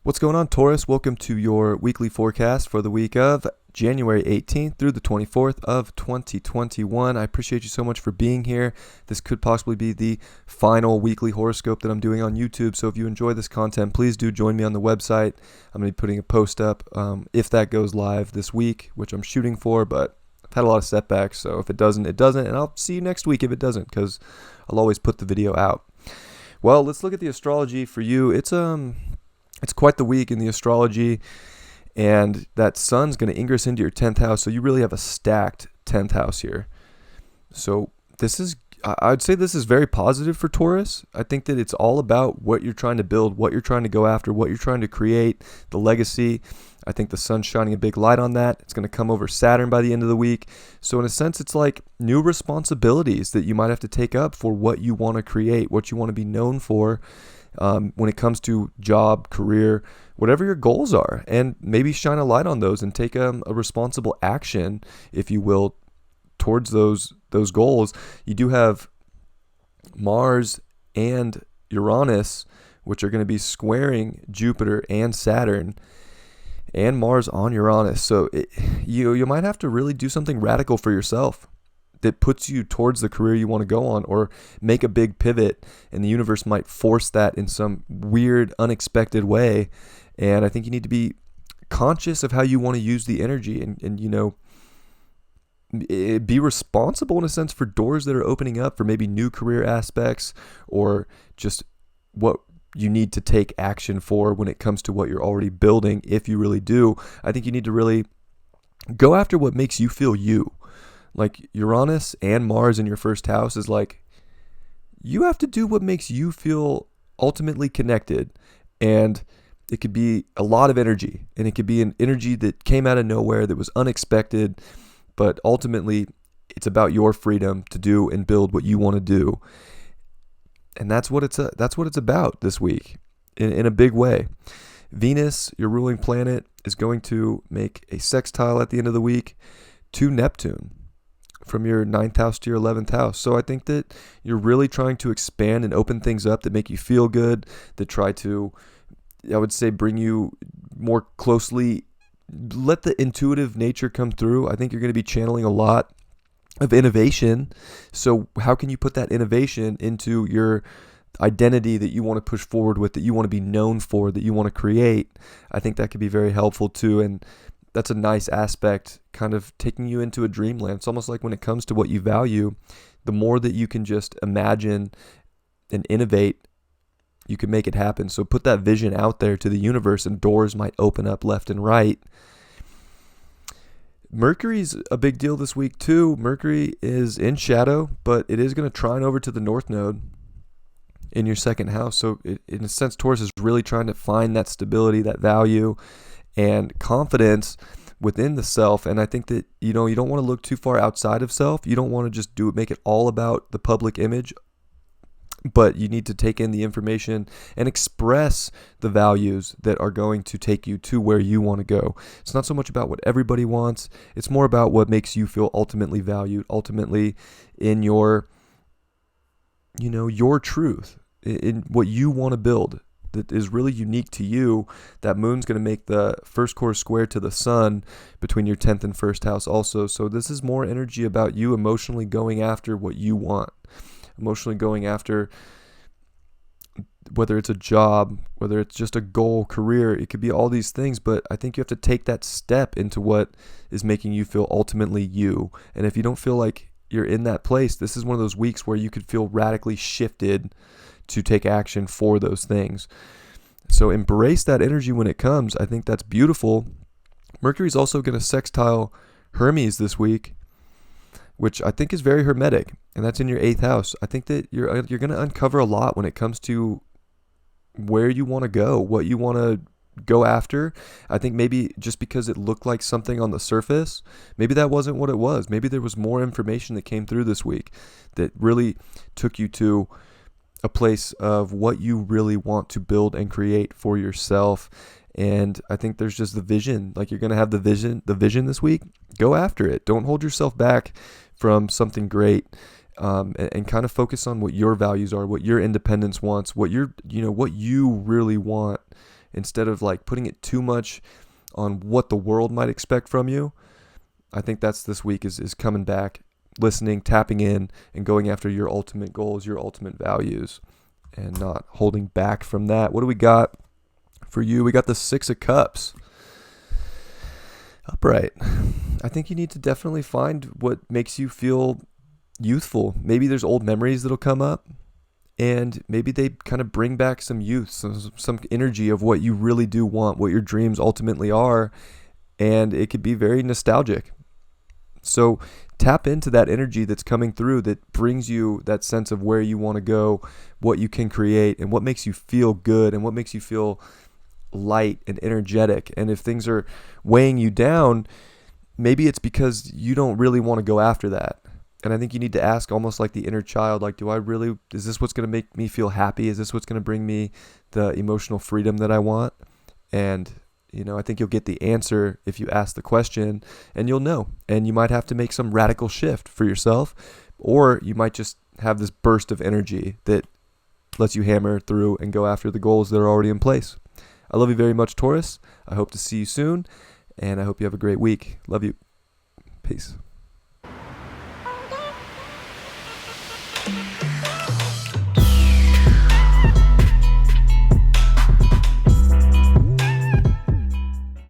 What's going on, Taurus? Welcome to your weekly forecast for the week of January 18th through the 24th of 2021. I appreciate you so much for being here. This could possibly be the final weekly horoscope that I'm doing on YouTube, so if you enjoy this content, please do join me on the website. I'm going to be putting a post up if that goes live this week, which I'm shooting for, but I've had a lot of setbacks, so if it doesn't, it doesn't, and I'll see you next week if it doesn't, because I'll always put the video out. Well, let's look at the astrology for you. It's quite the week in the astrology, and that sun's going to ingress into your 10th house, so you really have a stacked 10th house here. So I'd say this is very positive for Taurus. I think that it's all about what you're trying to build, what you're trying to go after, what you're trying to create, the legacy. I think the sun's shining a big light on that. It's going to come over Saturn by the end of the week. So in a sense, it's like new responsibilities that you might have to take up for what you want to create, what you want to be known for. When it comes to job, career, whatever your goals are, and maybe shine a light on those and take a responsible action, if you will, towards those goals. You do have Mars and Uranus, which are going to be squaring Jupiter and Saturn, and Mars on Uranus. So you might have to really do something radical for yourself that puts you towards the career you want to go on, or make a big pivot, and the universe might force that in some weird, unexpected way. And I think you need to be conscious of how you want to use the energy, and be responsible in a sense for doors that are opening up, for maybe new career aspects, or just what you need to take action for when it comes to what you're already building. If you really do, I think you need to really go after what makes you feel you. Like Uranus and Mars in your first house is like, you have to do what makes you feel ultimately connected. And it could be a lot of energy, and it could be an energy that came out of nowhere, that was unexpected, but ultimately it's about your freedom to do and build what you want to do. And that's what it's about this week in a big way. Venus, your ruling planet, is going to make a sextile at the end of the week to Neptune from your 9th house to your 11th house. So I think that you're really trying to expand and open things up that make you feel good, that try to, I would say, bring you more closely, let the intuitive nature come through. I think you're going to be channeling a lot of innovation. So how can you put that innovation into your identity that you want to push forward with, that you want to be known for, that you want to create? I think that could be very helpful too. And that's a nice aspect, kind of taking you into a dreamland. It's almost like when it comes to what you value, the more that you can just imagine and innovate, you can make it happen. So put that vision out there to the universe, and doors might open up left and right. Mercury's a big deal this week too. Mercury is in shadow, but it is going to trine over to the North Node in your 2nd house. So in a sense, Taurus is really trying to find that stability, that value, and confidence within the self. And I think that, you don't want to look too far outside of self. You don't want to just make it all about the public image, but you need to take in the information and express the values that are going to take you to where you want to go. It's not so much about what everybody wants. It's more about what makes you feel ultimately valued, ultimately in your truth, in what you want to build, that is really unique to you. That moon's going to make the first core square to the sun between your 10th and 1st house also. So this is more energy about you emotionally going after what you want, emotionally going after, whether it's a job, whether it's just a goal, career, it could be all these things. But I think you have to take that step into what is making you feel ultimately you. And if you don't feel like you're in that place, this is one of those weeks where you could feel radically shifted to take action for those things. So embrace that energy when it comes. I think that's beautiful. Mercury's also going to sextile Hermes this week, which I think is very hermetic, and that's in your 8th house. I think that you're going to uncover a lot when it comes to where you want to go, what you want to go after. I think maybe just because it looked like something on the surface, maybe that wasn't what it was. Maybe there was more information that came through this week that really took you to a place of what you really want to build and create for yourself. And I think there's just the vision. Like, you're going to have the vision this week. Go after it. Don't hold yourself back from something great. And kind of focus on what your values are, what your independence wants, what what you really want, instead of like putting it too much on what the world might expect from you. I think that's this week is coming back, listening, tapping in, and going after your ultimate goals, your ultimate values, and not holding back from that. What do we got for you? We got the 6 of Cups. Upright. I think you need to definitely find what makes you feel youthful. Maybe there's old memories that'll come up, and maybe they kind of bring back some youth, some energy of what you really do want, what your dreams ultimately are, and it could be very nostalgic. So tap into that energy that's coming through that brings you that sense of where you want to go, what you can create, and what makes you feel good, and what makes you feel light and energetic. And if things are weighing you down, maybe it's because you don't really want to go after that. And I think you need to ask, almost like the inner child, like, is this what's going to make me feel happy? Is this what's going to bring me the emotional freedom that I want? And, I think you'll get the answer if you ask the question, and you'll know. And you might have to make some radical shift for yourself, or you might just have this burst of energy that lets you hammer through and go after the goals that are already in place. I love you very much, Taurus. I hope to see you soon, and I hope you have a great week. Love you. Peace.